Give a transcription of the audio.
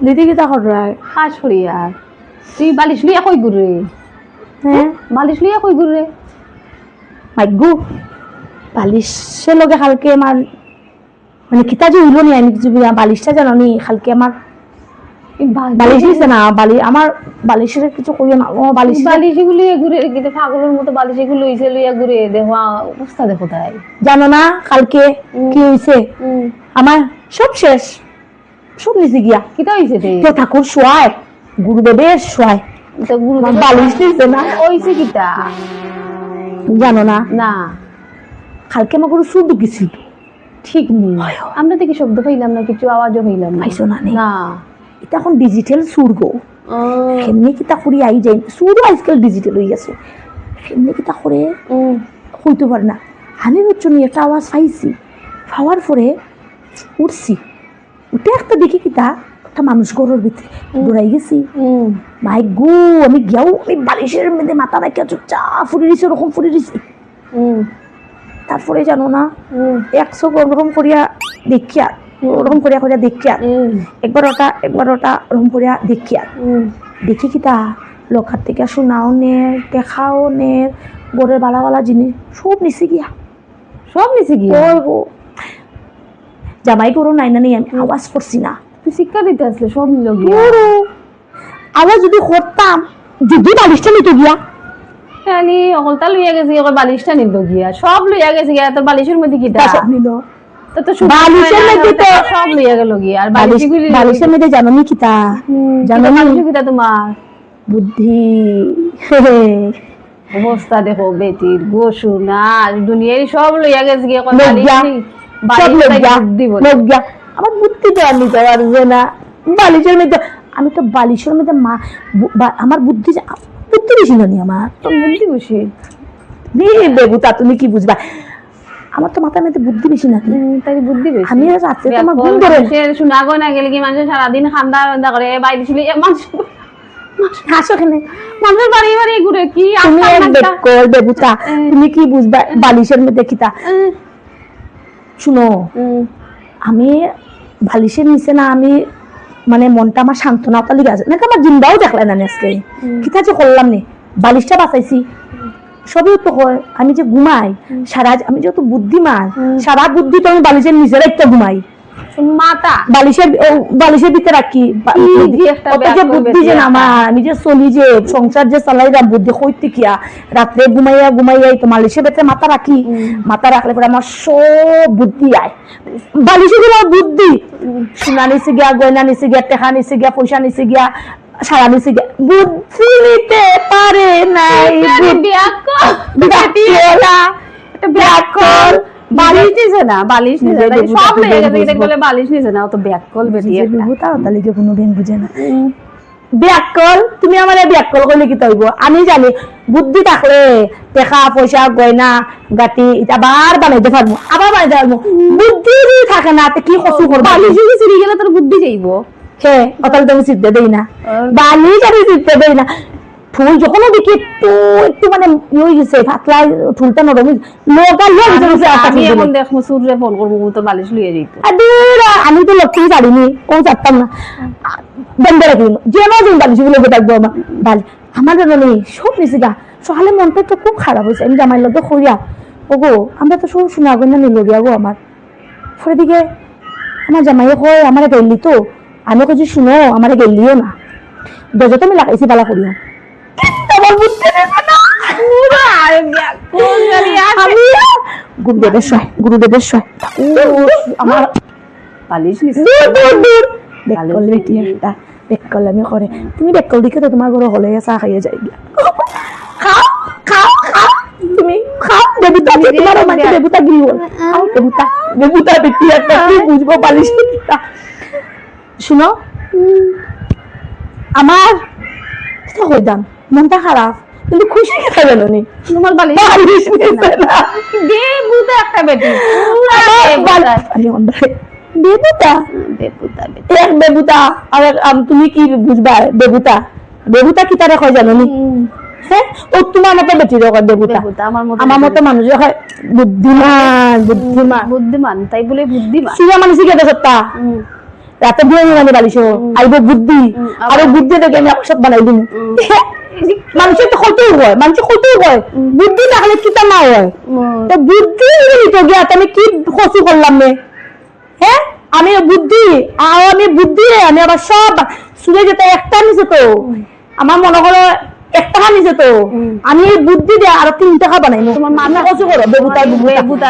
দিদি কিতা করায় কাজ করি আর তুই বালিশ লইয়া কই ঘুরে হ্যাঁ বালিশ লইয়া কই ঘুরে মাইগু বালিশের লগে কালকে আমার মানে কিতা যে হইল নি আমি কিছু বালিশটা জানো নি কালকে আমার বালিশ দিছে না আমার বালিশের কিছু কইও না ও বালিশ বালিশ গুলি ঘুরে কিন্তু পাগলের মতো বালিশ গুলো হইছে লইয়া ঘুরে দেখো অবস্থা দেখো তাই জানো না কালকে কি হইছে আমার সব শেষ সব নিচে গিয়া কিতা হইছে তো ঠাকুর শোয়ায় গুরুদেবের শোয়ায় তো গুরু বালিশ দিছে না হইছে কিতা জানো না না কালকে আমার গুরু শুধু গেছিল ঠিক নেই আমরা তো কি শব্দ পাইলাম না কিছু আওয়াজও হইলাম না পাইছো না না এটা এখন ডিজিটাল সুর গো কেমনি কিতা করি আই যাই সুরও আজকাল ডিজিটাল হয়ে গেছে কেমনি কিতা করে হইতে পারে না আমি বুঝছো নি একটা আওয়াজ পাইছি পাওয়ার পরে উঠছি উঠে একটা দেখি কিতা একটা মানুষ ঘরের ভিতরে দৌড়াই গেছি মাই গো আমি গিয়াও ওই বালিশের মধ্যে মাথা রাখা চুপচাপ ফুড়ে দিছি ওরকম ফুড়ে দিছি তারপরে জানো না 100 ওরকম করিয়া দেখিয়া ওরকম করিয়া করিয়া দেখিয়া একবার ওটা ওরকম করিয়া দেখিয়া দেখি কিতা লোকার থেকে শোনাও নের দেখাও নের গোড়ের বালা বালা জিনিস সব নিচে গিয়া ওই গো জামাই করো নাই না নেই আমি আওয়াজ করছি না তুই শিক্ষা দিতে আসলে সব নিল আওয়াজ যদি করতাম যদি বালিশটা নিতে গিয়া খালি অকলতা লইয়া গেছে বালিশটা নিল গিয়া সব লইয়া গেছে গিয়া তোর বালিশের মধ্যে কিটা সব নিল তো বালিশের মধ্যে তো সব লইয়া গেল গিয়া আর বালিশের মধ্যে জানো নি কিতা জানো না কিতা তোমার বুদ্ধি অবস্থা দেখো বেটির গোসু না দুনিয়ার সব লইয়া গেছে গিয়া আমার বুদ্ধি তো আমি তো পারবে না বালিশের মধ্যে আমি তো বালিশের মধ্যে আমার বুদ্ধি বেশি জানি আমার তো বুদ্ধি বেশি বেগুতা তুমি কি বুঝবা আমার তো মাথার মধ্যে বুদ্ধি বেশি না তাই বুদ্ধি বেশি আমি রাতে তোমার ঘুম ধরে শোনা গো না গেলে কি মানুষ সারাদিন খান্দা বান্দা করে বাইরে ছিল মানুষ হাসো কেন মানুষের বাড়ি বাড়ি ঘুরে কি বেগুতা তুমি কি বুঝবা বালিশের মধ্যে কিতা শুনো আমি বালিশের নিচে না আমি মানে মনটা আমার সান্ত্বনা লিগে আছে নাকি আমার জিন্দাও দেখলেন না আজকে কিতা যে করলাম নে বালিশটা বাঁচাইছি সবই তো হয় আমি যে ঘুমাই সারা আমি যেহেতু বুদ্ধিমান সারা বুদ্ধি তো আমি বালিশের নিচে রাখতে ঘুমাই মাথা বালিশের ভিতরে রাখি বুদ্ধি যে আমার আমি যে চলি যে সংসার যে চালাইলাম বুদ্ধি কইতে কিয়া রাত্রে ঘুমাইয়া তো বালিশের ভিতরে মাথা রাখি মাথা রাখলে পরে আমার সব বুদ্ধি আয় বালিশে গেলে বুদ্ধি সোনা নিচে গিয়া গয়না নিচে গিয়া টেকা নিচে গিয়া পয়সা নিচে গিয়া সারা নিচে গিয়া বুদ্ধি নিতে পারে নাই বালিশ দিছে না বালিশ নিছে না সব লেগে গেছে এটা বলে বালিশ নিছে না তো ব্যাককল বেটি একটা তাহলে কি কোনো বেন বুঝে না ব্যাককল তুমি আমারে ব্যাককল কইলে কি তইব আমি জানি বুদ্ধি থাকলে টাকা পয়সা গয়না গাটি এটা বার বানাইতে পারবো আবার বানাইতে পারবো বুদ্ধি থাকে না তে কি কসু করব বালিশ যদি চুরি গেলে তোর বুদ্ধি যাইব হে অতল তুমি সিদ্ধ দেই না বালিশ আমি সিদ্ধ দেই না ফুল যখন দেখি একটু মানে হয়ে গেছে পাতলা ফুলটা নরম আমি এখন দেখবো সূর্যে ফোন করবো তো বালিশ লইয়ে যেত আমি তো লক্ষ্মী জানিনি ও জানতাম না বন্ধ রাখি যেন যেন বালিশ গুলো থাকবো আমার আমার জন্য নেই সব নিচে গা সকালে মনটা তো খুব খারাপ হয়েছে আমি জামাই লোক খরিয়া ও গো আমরা তো সব শোনা গো না নিল গিয়া গো আমার পরে দিকে আমার জামাই কয় আমার গেলি তো আমি কিছু শুনো আমার গেলিও না দরজা তো আমি লাগাইছি বালা করিয়া গুরুদেবের আমার বালিশ বেকল আমি করে তুমি বেকল দিকে তো তোমার ঘরে হলে চাহ খাইয়ে যাই তুমি খাও দেবুতা তোমার মানে দেবুতা গিয়ে বল দেবুতা বেটি একটা কি বুঝবো বালিশ শুনো আমার হইতাম মনটা খারাপ কিন্তু খুশি খাবে না তোমার বালিশ দে বুদা একটা বেটি দেবুতা আর তুমি কি বুঝবা দেবুতা কি তারা কয় জানো নি হ্যাঁ ও তোমার মতো বেটি দেবুতা আমার মতো মানুষ বুদ্ধিমান বুদ্ধিমান তাই বলে বুদ্ধিমান সিগা মানুষ শিখে দেখতা রাতে দিয়ে মানে বালিশ আইব বুদ্ধি আর বুদ্ধি দেখে আমি একসাথে বানাই দিন মানুষের তো কতই হয় মানুষের কতই হয় বুদ্ধি থাকলে কি তা না হয় তো বুদ্ধি তো গিয়া আমি কি খসু করলাম নে হ্যাঁ আমি বুদ্ধি আমি আবার সব সুরে যেতে একটা নিছে তো আমার মনে করো 1 টাকা নিছে তো আমি বুদ্ধি দিয়ে আরো 3 টাকা বানাই তোমার মামলা কত করো বেবুতা